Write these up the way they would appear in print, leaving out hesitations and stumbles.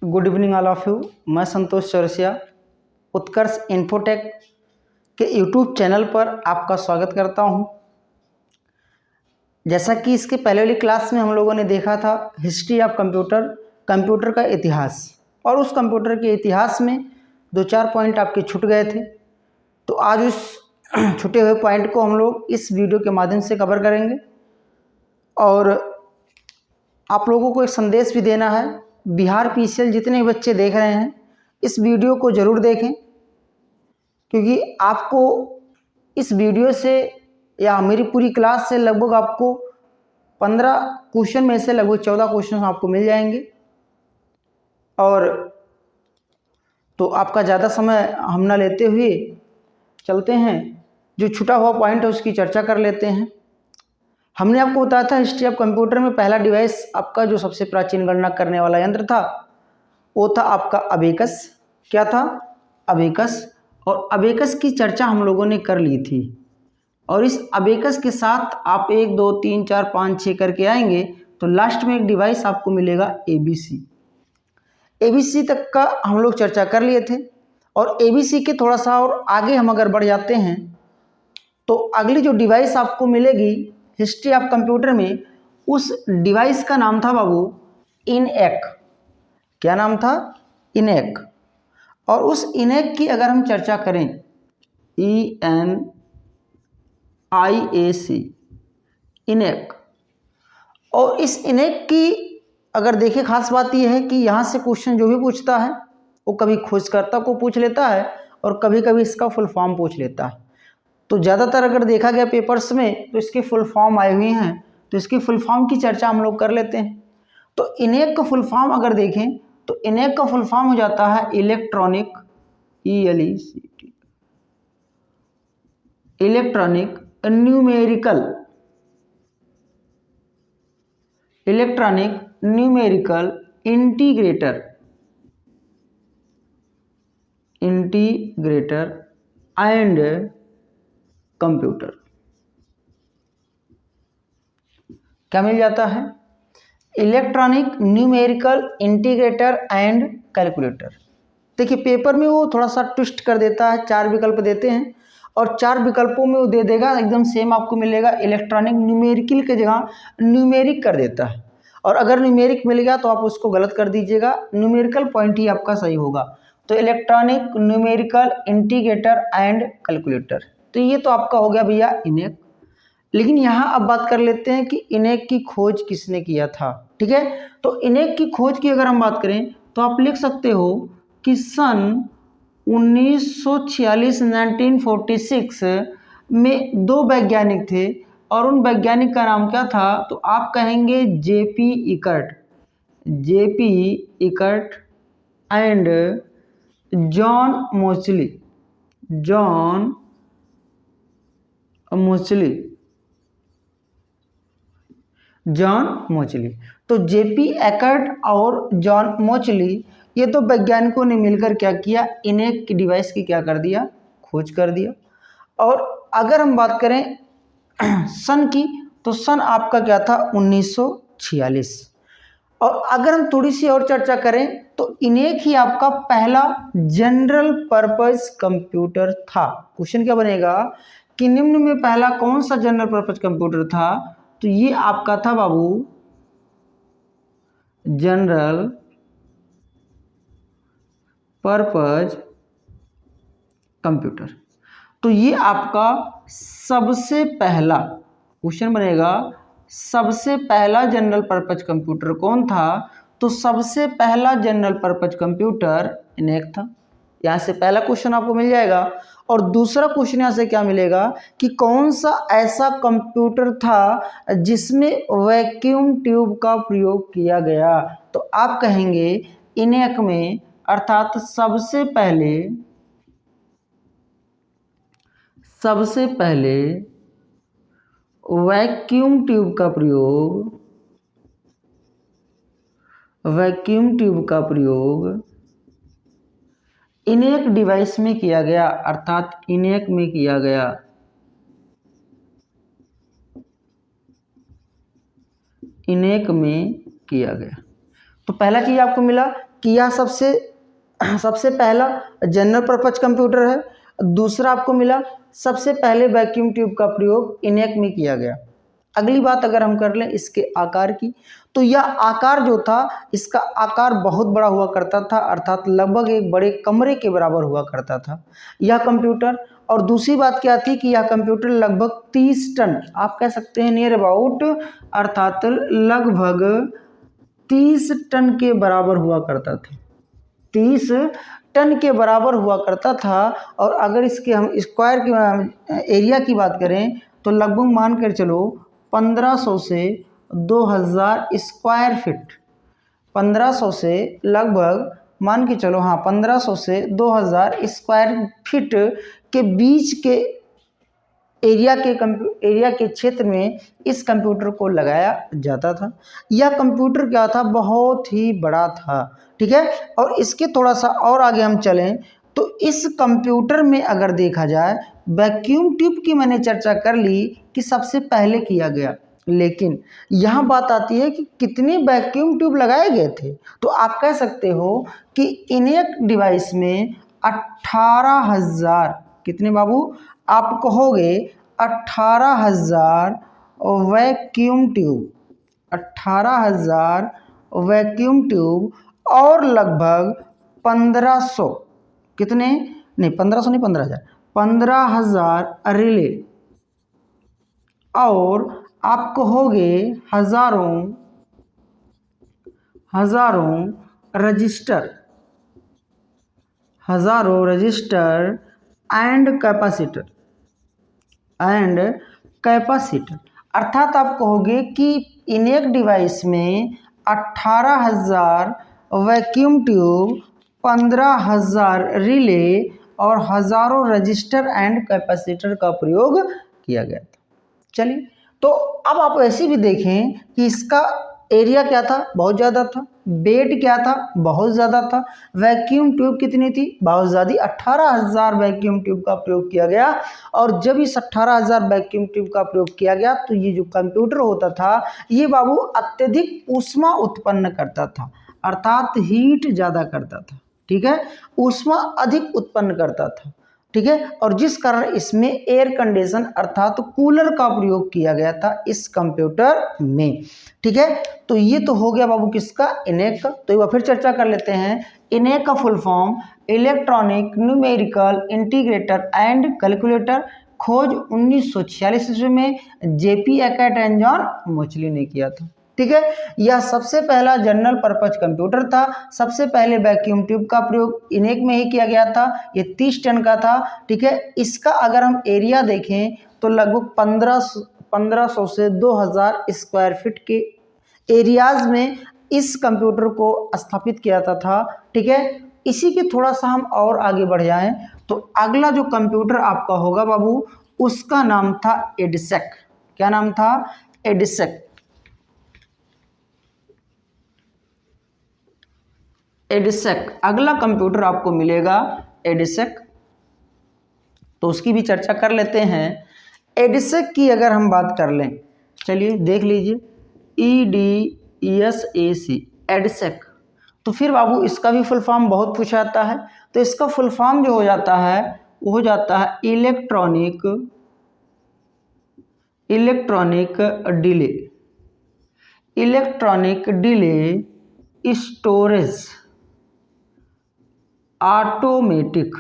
Good evening all of you. मैं संतोष चौरसिया उत्कर्ष infotech के YouTube channel पर आपका स्वागत करता हूं। जैसा कि इसके पहले वाली क्लास में हम लोगों ने देखा था हिस्ट्री ऑफ कंप्यूटर का इतिहास, और उस कंप्यूटर के इतिहास में दो चार पॉइंट आपके छूट गए थे। तो आज उस छूटे हुए पॉइंट को हम लोग इस वीडियो के माध्यम से कवर करेंगे और आप लोगों को एक संदेश भी देना है। बिहार पीसीएल जितने बच्चे देख रहे हैं इस वीडियो को ज़रूर देखें, क्योंकि आपको इस वीडियो से या मेरी पूरी क्लास से लगभग आपको 15 क्वेश्चन में से लगभग 14 क्वेश्चन आपको मिल जाएंगे। और तो आपका ज़्यादा समय हम ना लेते हुए चलते हैं, जो छूटा हुआ पॉइंट है उसकी चर्चा कर लेते हैं। हमने आपको बताया था हिस्ट्री ऑफ कंप्यूटर में पहला डिवाइस आपका जो सबसे प्राचीन गणना करने वाला यंत्र था वो था आपका अबेकस। क्या था? अबेकस। और अबेकस की चर्चा हम लोगों ने कर ली थी, और इस अबेकस के साथ आप 1 2 3 4 5 6 करके आएंगे तो लास्ट में एक डिवाइस आपको मिलेगा एबीसी। एबीसी तक का हम लोग चर्चा कर लिए थे, और एबीसी के थोड़ा सा और आगे हम अगर बढ़ जाते हैं तो अगली जो डिवाइस आपको मिलेगी हिस्ट्री ऑफ कंप्यूटर में, उस डिवाइस का नाम था बाबू इनएक। क्या नाम था? इनएक। और उस इनएक की अगर हम चर्चा करें, ENIAC, इनएक। और इस इनएक की अगर देखें खास बात यह है कि यहाँ से क्वेश्चन जो भी पूछता है वो कभी खोजकर्ता को पूछ लेता है और कभी कभी इसका फुल फॉर्म पूछ लेता है। तो ज़्यादातर अगर देखा गया पेपर्स में तो इसके फुल फॉर्म आए हुए हैं, तो इसकी फुल फॉर्म की चर्चा हम लोग कर लेते हैं। तो इनएक का फुल फॉर्म अगर देखें तो इनएक का फुल फॉर्म हो जाता है electronic, ELECT, electronic numerical integrator and computer. क्या मिल जाता है? Electronic numerical integrator and calculator. देखिए पेपर में वो थोड़ा सा ट्विस्ट कर देता है, 4 विकल्प देते हैं और 4 विकल्पों में वो दे देगा एकदम सेम आपको मिलेगा, इलेक्ट्रॉनिक न्यूमेरिकल के जगह न्यूमेरिक कर देता है। और अगर न्यूमेरिक मिल गया तो आप उसको गलत कर दीजिएगा, न्यूमेरिकल पॉइंट ही आपका सही होगा। तो electronic numerical integrator and calculator, तो ये तो आपका हो गया भैया इनएक। लेकिन यहाँ अब बात कर लेते हैं कि इनएक की खोज किसने किया था। ठीक है, तो इनएक की खोज की अगर हम बात करें तो आप लिख सकते हो कि सन 1946 1946 में 2 वैज्ञानिक थे, और उन वैज्ञानिक का नाम क्या था? तो आप कहेंगे जेपी इकर्ट एंड जॉन मोचली। तो जेपी एकर्ट और जॉन मोचली, ये तो वैज्ञानिकों ने मिलकर क्या किया? इनएक की डिवाइस की क्या कर दिया? खोज कर दिया। और अगर हम बात करें सन की, तो सन आपका क्या था? 1946। और अगर हम थोड़ी सी और चर्चा करें तो इनएक ही आपका पहला जनरल पर्पस कंप्यूटर था। क्वेश्चन क्या बनेगा कि निम्न में पहला कौन सा जनरल पर्पस कंप्यूटर था? तो ये आपका था बाबू जनरल पर्पस कंप्यूटर। तो ये आपका सबसे पहला क्वेश्चन बनेगा, सबसे पहला जनरल पर्पस कंप्यूटर कौन था? तो सबसे पहला जनरल पर्पस कंप्यूटर इनएक था। यहाँ से पहला क्वेश्चन आपको मिल जाएगा। और दूसरा क्वेश्चन यहाँ से क्या मिलेगा कि कौन सा ऐसा कंप्यूटर था जिसमें वैक्यूम ट्यूब का प्रयोग किया गया? तो आप कहेंगे इनएक में, अर्थात सबसे पहले वैक्यूम ट्यूब का प्रयोग इनएक डिवाइस में किया गया, अर्थात इनएक में किया गया। तो पहला चीज आपको मिला कि यह सबसे पहला जनरल पर्पज कंप्यूटर है। दूसरा आपको मिला सबसे पहले वैक्यूम ट्यूब का प्रयोग ENIAC में किया गया। अगली बात अगर हम कर लें इसके आकार की, तो यह आकार जो था, इसका आकार बहुत बड़ा हुआ करता था, अर्थात लगभग एक बड़े कमरे के बराबर हुआ करता था यह कंप्यूटर। और दूसरी बात क्या थी कि यह कंप्यूटर लगभग 30 टन, आप कह सकते हैं नियर अबाउट, अर्थात लगभग 30 टन के बराबर हुआ करता था, 30 टन के बराबर हुआ करता था। और अगर इसके हम स्क्वायर की एरिया की बात करें तो लगभग मान कर चलो 1500 से 2000 स्क्वायर फीट, 1500 से लगभग मान के चलो, हाँ 1500 से 2000 स्क्वायर फीट के बीच के एरिया के क्षेत्र में इस कंप्यूटर को लगाया जाता था। यह कंप्यूटर क्या था, बहुत ही बड़ा था, ठीक है। और इसके थोड़ा सा और आगे हम चलें तो इस कंप्यूटर में अगर देखा जाए, वैक्यूम ट्यूब की मैंने चर्चा कर ली कि सबसे पहले किया गया, लेकिन यहाँ बात आती है कि कितने वैक्यूम ट्यूब लगाए गए थे। तो आप कह सकते हो कि ENIAC डिवाइस में 18,000, कितने बाबू, आप कहोगे 18,000 वैक्यूम ट्यूब, 18,000 वैक्यूम ट्यूब और लगभग 1500, कितने नहीं 1500 नहीं 15,000, 15,000 रिले, और आप कहोगे हजारों रजिस्टर एंड कैपेसिटर, अर्थात आप कहोगे कि ENIAC डिवाइस में 18,000 वैक्यूम ट्यूब, 15,000 रिले और हजारों रजिस्टर एंड कैपेसिटर का प्रयोग किया गया था। चलिए, तो अब आप ऐसे भी देखें कि इसका एरिया क्या था, बहुत ज़्यादा था, बेड क्या था, बहुत ज़्यादा था, वैक्यूम ट्यूब कितनी थी, बहुत ज़्यादा, 18,000 वैक्यूम ट्यूब का प्रयोग किया गया। और जब इस 18,000 वैक्यूम ट्यूब का प्रयोग किया गया तो ये जो कंप्यूटर होता था ये बाबू अत्यधिक ऊष्मा उत्पन्न करता था, अर्थात हीट ज़्यादा करता था, ठीक है, ऊष्मा अधिक उत्पन्न करता था, ठीक है। और जिस कारण इसमें एयर कंडीशन अर्थात कूलर का प्रयोग किया गया था इस कंप्यूटर में, ठीक है। तो ये तो हो गया बाबू किसका, ENIAC का। तो एक बार फिर चर्चा कर लेते हैं। ENIAC का full form electronic numerical integrator and calculator, खोज 1946 ईस्वी में JP एकेट एंड जॉन मोचली ने किया था, ठीक है। यह सबसे पहला जनरल पर्पज कंप्यूटर था। सबसे पहले वैक्यूम ट्यूब का प्रयोग ENIAC में ही किया गया था। ये 30 टन का था, ठीक है। इसका अगर हम एरिया देखें तो लगभग 1500 से 2000 स्क्वायर फीट के एरियाज में इस कंप्यूटर को स्थापित किया जाता था, ठीक है। इसी के थोड़ा सा हम और आगे बढ़ जाएं तो अगला जो कंप्यूटर आपका होगा बाबू उसका नाम था EDSEC। क्या नाम था, EDSEC। अगला कंप्यूटर आपको मिलेगा EDSEC, तो उसकी भी चर्चा कर लेते हैं। EDSEC की अगर हम बात कर लें, चलिए देख लीजिए, EDSEC, तो फिर बाबू इसका भी फुल फॉर्म बहुत पूछा जाता है। तो इसका फुल फॉर्म जो हो जाता है वो हो जाता है electronic delay storage automatic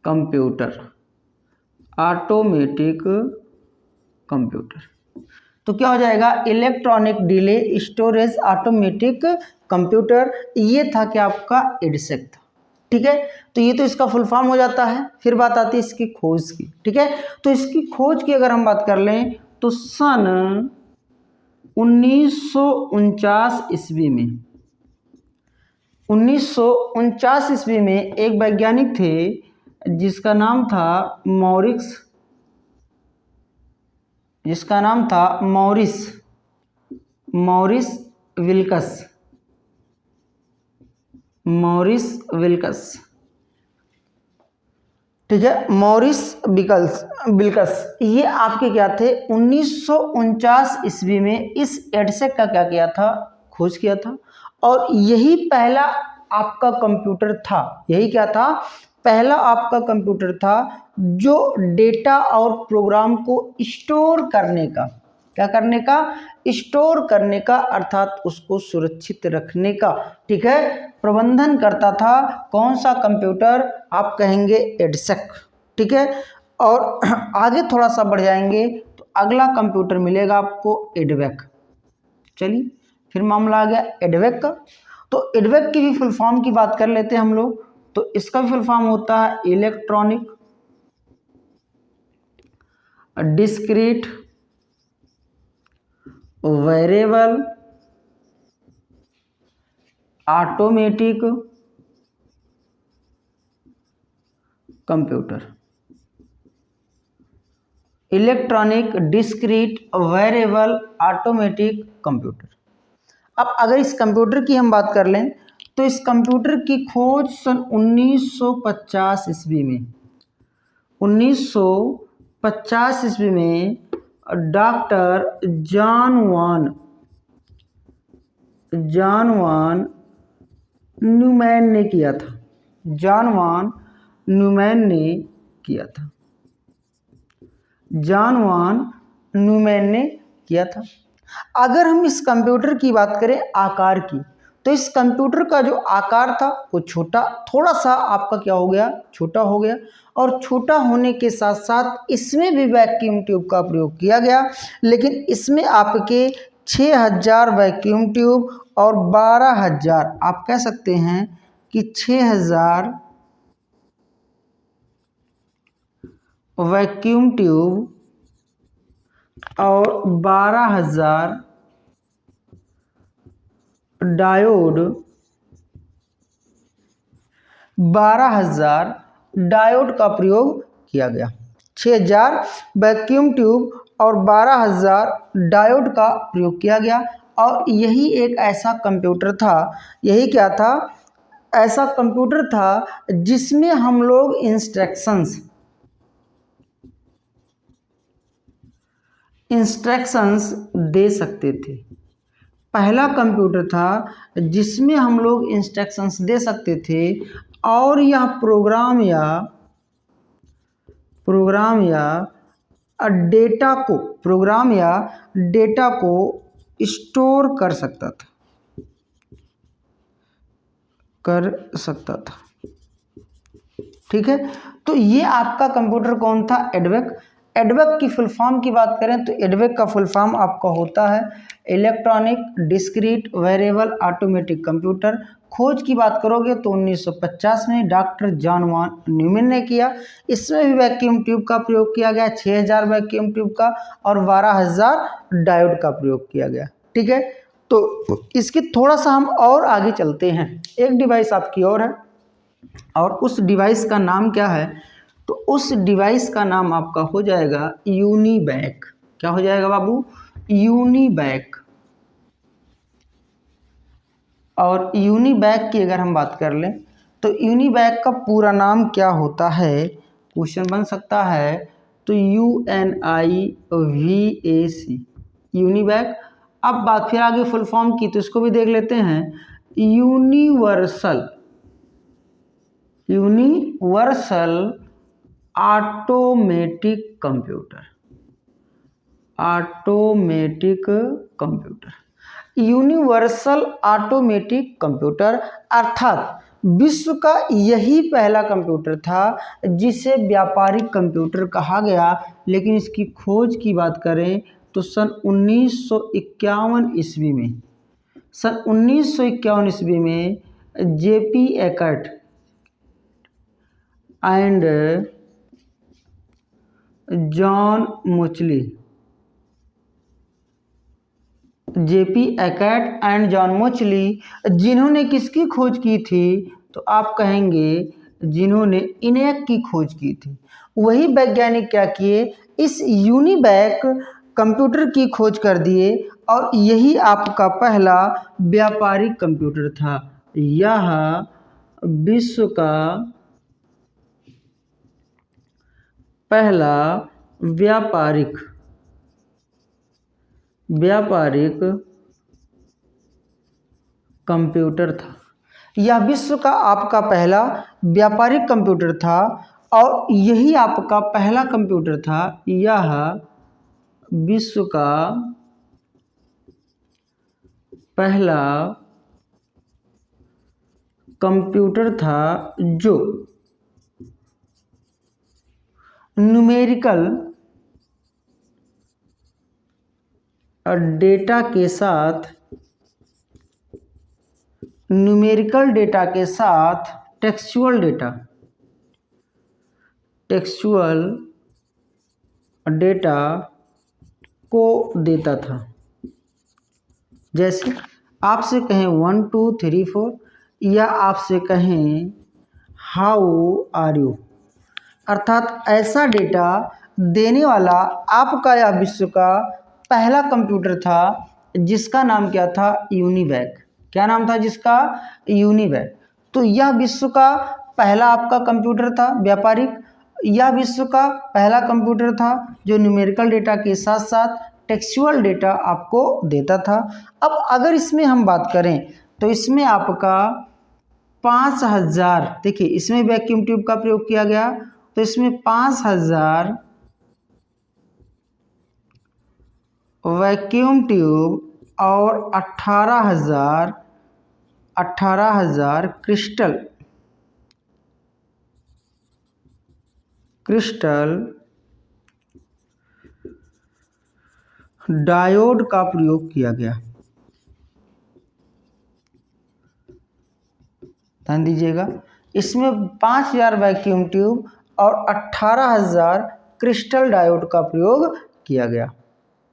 computer. तो क्या हो जाएगा, electronic delay storage automatic computer, ये था कि आपका EDSEC था, ठीक है। तो ये तो इसका फुल फॉर्म हो जाता है। फिर बात आती है इसकी खोज की, ठीक है। तो इसकी खोज की अगर हम बात कर लें तो सन 1949 ईस्वी में 1949 ईस्वी में एक वैज्ञानिक थे जिसका नाम था मॉरिस विल्कस, ठीक है, मॉरिस विल्कस। ये आपके क्या थे, 1949 ईस्वी में इस EDSEC का क्या किया था, खोज किया था। और यही पहला आपका कंप्यूटर था। यही क्या था? पहला आपका कंप्यूटर था जो डेटा और प्रोग्राम को स्टोर करने का, क्या करने का? स्टोर करने का, अर्थात उसको सुरक्षित रखने का, ठीक है, प्रबंधन करता था। कौन सा कंप्यूटर? आप कहेंगे एडसेक, ठीक है। और आगे थोड़ा सा बढ़ जाएंगे तो अगला कंप्यूटर मिलेगा आपको एडवेक। चलिए, फिर मामला आ गया एडवेक का। तो एडवेक की भी फुल फॉर्म की बात कर लेते हैं हम लोग। तो इसका फुल फॉर्म होता है electronic discrete variable automatic computer. Electronic discrete variable automatic computer. अब अगर इस कंप्यूटर की हम बात कर लें तो इस कंप्यूटर की खोज सन 1950 ईस्वी में, 1950 ईस्वी में डॉक्टर जॉन वान न्यूमैन ने किया था। जॉन वान न्यूमैन ने किया था। जॉन वान न्यूमैन ने किया था। अगर हम इस कंप्यूटर की बात करें आकार की, तो इस कंप्यूटर का जो आकार था वो छोटा, थोड़ा सा आपका क्या हो गया? छोटा हो गया। और छोटा होने के साथ साथ इसमें भी वैक्यूम ट्यूब का प्रयोग किया गया, लेकिन इसमें आपके 6000 वैक्यूम ट्यूब और 12000, आप कह सकते हैं कि 6000 वैक्यूम ट्यूब और 12000 डायोड, 12000 डायोड का प्रयोग किया गया। 6000 वैक्यूम ट्यूब और 12000 डायोड का प्रयोग किया गया। और यही एक ऐसा कंप्यूटर था, यही क्या था? ऐसा कंप्यूटर था जिसमें हम लोग इंस्ट्रक्शंस दे सकते थे। पहला कंप्यूटर था जिसमें हम लोग इंस्ट्रक्शंस दे सकते थे और यह प्रोग्राम या डेटा को स्टोर कर सकता था। ठीक है, तो ये आपका कंप्यूटर कौन था? एडवेक। एडवेक की फुल फॉर्म की बात करें तो एडवेक का फुल फॉर्म आपका होता है electronic discrete variable automatic computer. खोज की बात करोगे तो 1950 में डॉक्टर जॉन वान न्यूमैन ने किया। इसमें भी वैक्यूम ट्यूब का प्रयोग किया गया, 6000 वैक्यूम ट्यूब का और 12000 डायोड का प्रयोग किया गया। ठीक है, तो इसकी थोड़ा सा हम और आगे चलते हैं। एक डिवाइस आपकी और है और उस डिवाइस का नाम क्या है? तो उस डिवाइस का नाम आपका हो जाएगा यूनिबैक। क्या हो जाएगा बाबू? यूनिबैक। और यूनिबैक की अगर हम बात कर लें तो यूनिबैक का पूरा नाम क्या होता है? क्वेश्चन बन सकता है। तो UNIVAC, यूनिबैक। अब बात फिर आगे फुल फॉर्म की, तो इसको भी देख लेते हैं। Universal automatic computer. Universal automatic computer अर्थात विश्व का यही पहला कंप्यूटर था जिसे व्यापारिक कंप्यूटर कहा गया। लेकिन इसकी खोज की बात करें तो सन 1951 ईस्वी में JP Eckert and John मोचली, JP Eckert and John मोचली, जिन्होंने किसकी खोज की थी? तो आप कहेंगे जिन्होंने इनेक की खोज की थी। वही वैज्ञानिक क्या किए? इस यूनिबैक कंप्यूटर की खोज कर दिए और यही आपका पहला व्यापारिक कंप्यूटर था। यह विश्व का पहला व्यापारिक कंप्यूटर था। यह विश्व का आपका पहला व्यापारिक कंप्यूटर था और यही आपका पहला कंप्यूटर था। यह विश्व का पहला कंप्यूटर था जो न्यूमेरिकल डेटा के साथ टेक्सचुअल डेटा को देता था। जैसे आपसे कहें 1 2 3 4 या आपसे कहें हाउ आर यू, अर्थात ऐसा डेटा देने वाला आपका यह विश्व का पहला कंप्यूटर था जिसका नाम क्या था? यूनिवैक। क्या नाम था जिसका? यूनिवैक। तो यह विश्व का पहला आपका कंप्यूटर था व्यापारिक। यह विश्व का पहला कंप्यूटर था जो न्यूमेरिकल डेटा के साथ साथ टेक्सचुअल डेटा आपको देता था। अब अगर इसमें हम बात करें तो इसमें आपका 5000, देखिए इसमें वैक्यूम ट्यूब का प्रयोग किया गया, तो इसमें 5000 वैक्यूम ट्यूब और 18,000 क्रिस्टल डायोड का प्रयोग किया गया। ध्यान दीजिएगा, इसमें 5000 वैक्यूम ट्यूब और 18,000 क्रिस्टल डायोड का प्रयोग किया गया।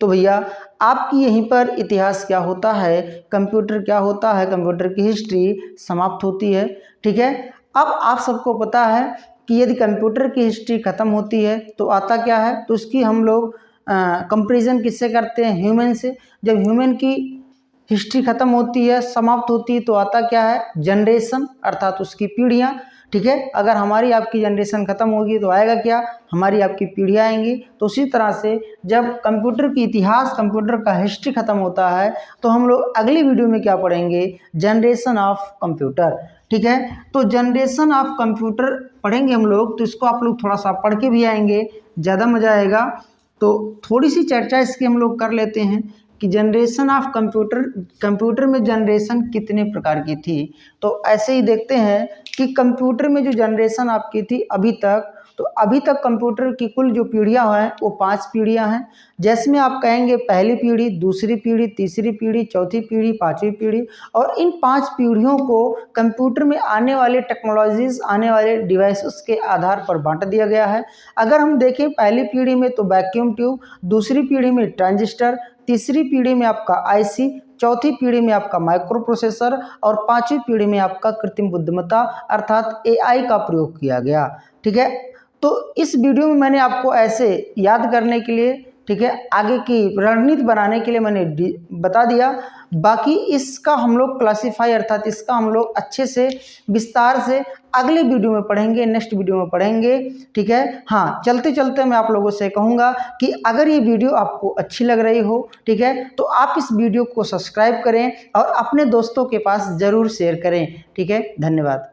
तो भैया आपकी यहीं पर इतिहास क्या होता है, कंप्यूटर क्या होता है, कंप्यूटर की हिस्ट्री समाप्त होती है। ठीक है, अब आप सबको पता है कि यदि कंप्यूटर की हिस्ट्री ख़त्म होती है तो आता क्या है, तो उसकी हम लोग कंपैरिजन किससे करते हैं? ह्यूमन से। जब ह्यूमन की हिस्ट्री ख़त्म होती है, समाप्त होती है, तो आता क्या है? जनरेशन, अर्थात उसकी पीढ़ियाँ। ठीक है, अगर हमारी आपकी जनरेशन ख़त्म होगी तो आएगा क्या? हमारी आपकी पीढ़ियाँ आएंगी। तो उसी तरह से जब कंप्यूटर की इतिहास, कंप्यूटर का हिस्ट्री ख़त्म होता है तो हम लोग अगली वीडियो में क्या पढ़ेंगे? Generation of computer. ठीक है, तो जनरेशन ऑफ कंप्यूटर पढ़ेंगे हम लोग, तो इसको आप लोग थोड़ा सा पढ़ के भी आएंगे, ज़्यादा मज़ा आएगा। तो थोड़ी सी चर्चा इसकी हम लोग कर लेते हैं कि जनरेशन ऑफ कंप्यूटर में जनरेशन कितने प्रकार की थी। तो ऐसे ही देखते हैं कि कंप्यूटर में जो जनरेशन आपकी थी अभी तक कंप्यूटर की कुल जो पीढ़ियाँ हैं वो 5 पीढ़ियाँ हैं। जिसमें आप कहेंगे पहली पीढ़ी, दूसरी पीढ़ी, तीसरी पीढ़ी, चौथी पीढ़ी, 5वीं पीढ़ी। और इन 5 पीढ़ियों को कंप्यूटर में आने वाले टेक्नोलॉजीज, आने वाले डिवाइसेस के आधार पर बांट दिया गया है। अगर हम देखें पहली पीढ़ी में तो वैक्यूम ट्यूब, दूसरी पीढ़ी में ट्रांजिस्टर, तीसरी पीढ़ी में आपका आईसी, चौथी पीढ़ी में आपका माइक्रो प्रोसेसर और 5वीं पीढ़ी में आपका कृत्रिम बुद्धिमत्ता अर्थात एआई का प्रयोग किया गया। ठीक है, तो इस वीडियो में मैंने आपको ऐसे याद करने के लिए, ठीक है, आगे की रणनीति बनाने के लिए मैंने बता दिया। बाकी इसका हम लोग क्लासीफाई अर्थात इसका हम लोग अच्छे से विस्तार से अगले वीडियो में पढ़ेंगे, नेक्स्ट वीडियो में पढ़ेंगे। ठीक है, हाँ, चलते चलते मैं आप लोगों से कहूँगा कि अगर ये वीडियो आपको अच्छी लग रही हो, ठीक है, तो आप इस वीडियो को सब्सक्राइब करें और अपने दोस्तों के पास ज़रूर शेयर करें। ठीक है, धन्यवाद।